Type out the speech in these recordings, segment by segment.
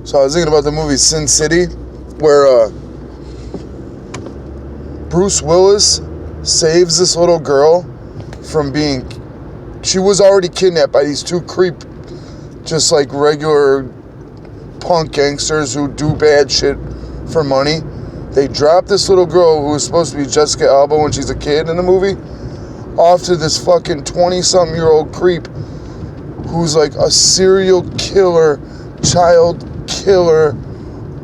So I was thinking about the movie Sin City, where Bruce Willis saves this little girl from being... She was already kidnapped by these two just like regular punk gangsters who do bad shit for money. They drop this little girl who was supposed to be Jessica Alba when she's a kid in the movie off to this fucking 20-something-year-old creep who's like a serial killer, child killer,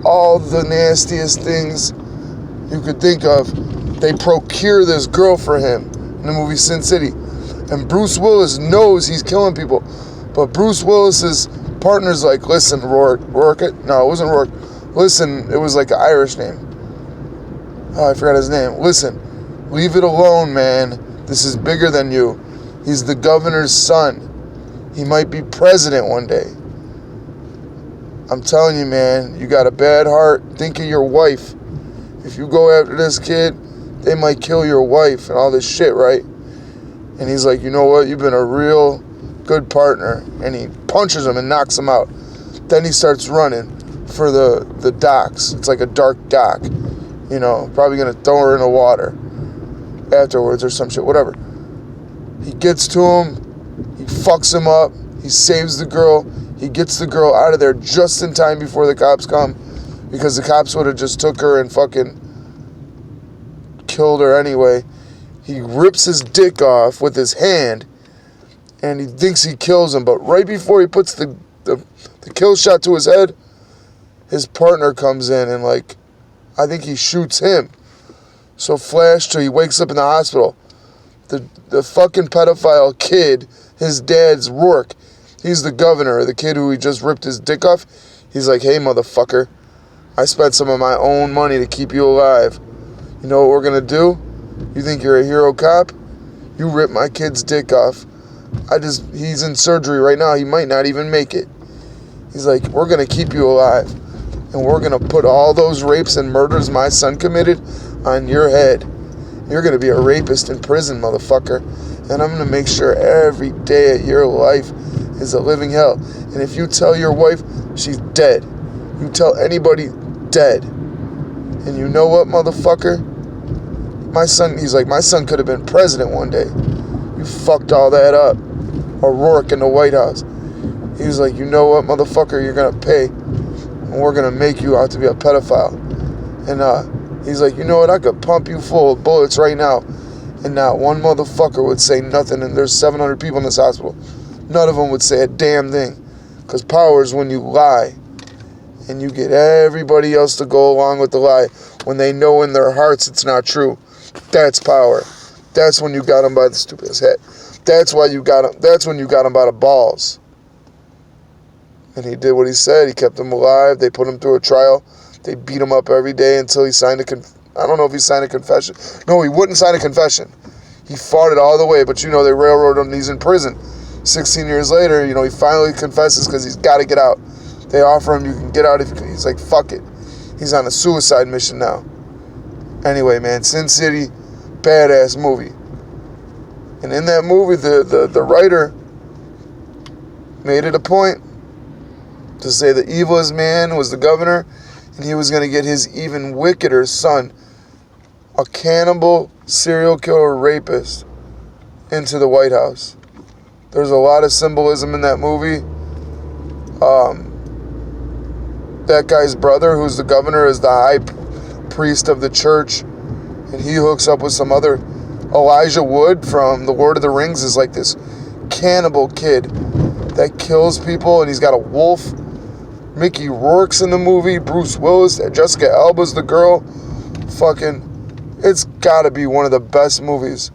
all the nastiest things you could think of. They procure this girl for him in the movie Sin City. And Bruce Willis knows he's killing people. But Bruce Willis's partner's like, listen, Rourke. No, it wasn't Rourke. Listen, it was like an Irish name. Oh, I forgot his name. Listen, leave it alone, man. This is bigger than you. He's the governor's son. He might be president one day. I'm telling you, man, you got a bad heart. Think of your wife. If you go after this kid, they might kill your wife and all this shit, right? And he's like, you know what? You've been a real good partner. And he punches him and knocks him out. Then he starts running for the docks. It's like a dark dock. You know, probably going to throw her in the water afterwards or some shit, whatever. He gets to him. He fucks him up. He saves the girl. He gets the girl out of there just in time before the cops come, because the cops would have just took her and fucking killed her anyway. He rips his dick off with his hand, and he thinks he kills him, but right before he puts the kill shot to his head, his partner comes in and, like, I think he shoots him. So flash till he wakes up in the hospital. The fucking pedophile kid, his dad's Rourke. He's the governor, the kid who he just ripped his dick off. He's like, hey, motherfucker, I spent some of my own money to keep you alive. You know what we're going to do? You think you're a hero cop? You ripped my kid's dick off. He's in surgery right now. He might not even make it. He's like, we're going to keep you alive. And we're going to put all those rapes and murders my son committed on your head. You're going to be a rapist in prison, motherfucker. And I'm going to make sure every day of your life is a living hell. And if you tell your wife, she's dead. You tell anybody, dead. And you know what, motherfucker? He's like, my son could have been president one day. You fucked all that up. O'Rourke in the White House. He's like, you know what, motherfucker, you're going to pay. And we're going to make you out to be a pedophile. And he's like, you know what, I could pump you full of bullets right now. And not one motherfucker would say nothing. And there's 700 people in this hospital. None of them would say a damn thing. Because power is when you lie. And you get everybody else to go along with the lie when they know in their hearts it's not true. That's power. That's when you got him by the stupidest head. That's why you got him. That's when you got him by the balls. And he did what he said. He kept him alive. They put him through a trial. They beat him up every day until he signed I don't know if he signed a confession. No, he wouldn't sign a confession. He fought it all the way, but they railroaded him. He's in prison. 16 years later, he finally confesses because he's got to get out. They offer him, you can get out if you can. He's like, fuck it. He's on a suicide mission now. Anyway, man, Sin City, badass movie. And in that movie, the writer made it a point to say the evilest man was the governor, and he was going to get his even wickeder son, a cannibal, serial killer, rapist, into the White House. There's a lot of symbolism in that movie. That guy's brother, who's the governor, is the high priest of the church, and he hooks up with some other... Elijah Wood from The Lord of the Rings is like this cannibal kid that kills people, and he's got a wolf. Mickey Rourke's in the movie. Bruce Willis. Jessica Alba's the girl. It's got to be one of the best movies.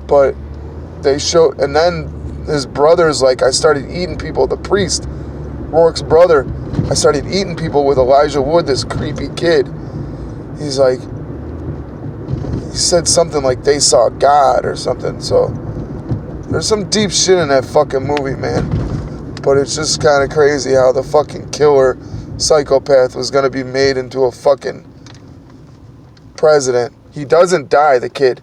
But they show... And then his brother's like, I started eating people. The priest, Rourke's brother, I started eating people with Elijah Wood, this creepy kid. He's like... He said something like they saw God or something. So there's some deep shit in that fucking movie, man. But it's just kind of crazy how the fucking killer psychopath was going to be made into a fucking president. He doesn't die, the kid.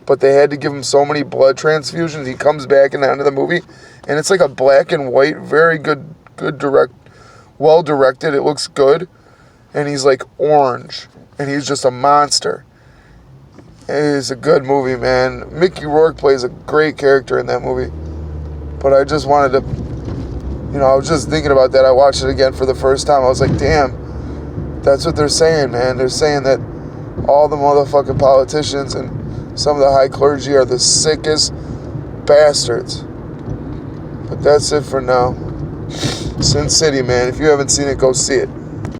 But they had to give him so many blood transfusions. He comes back in the end of the movie. And it's like a black and white, very good direct well directed. It looks good. And he's like orange. And he's just a monster. It is a good movie, man. Mickey Rourke plays a great character in that movie. But I just wanted to, I was just thinking about that. I watched it again for the first time. I was like, damn, that's what they're saying, man. They're saying that all the motherfucking politicians and some of the high clergy are the sickest bastards. But that's it for now. Sin City, man. If you haven't seen it, go see it.